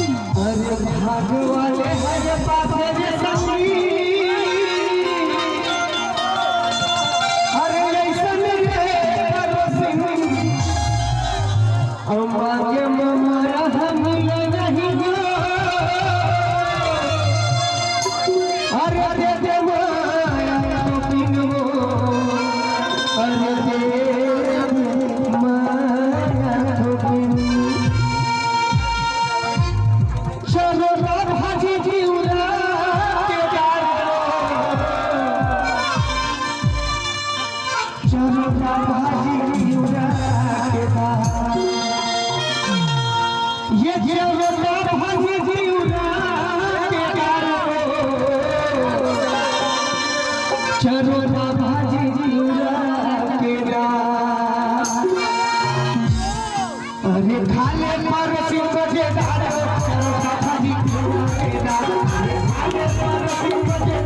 अरे भाग वाले हरे पासे रे संगी अरे ऐसन रे करो सिंह अम्बागे ममरा हम नहीं हो अरे दे दे माया तो पिनवो अरे दे माया तो पिन चलो भाजी जीवरा के डालो चलो भाजी जीवरा के डालो ये चलो भाजी जीवरा के डालो चलो भाजी जीवरा के डालो अरे खाले पर सिंह के डालो चलो भाजी जीवरा के डालो खाले पर सिंह के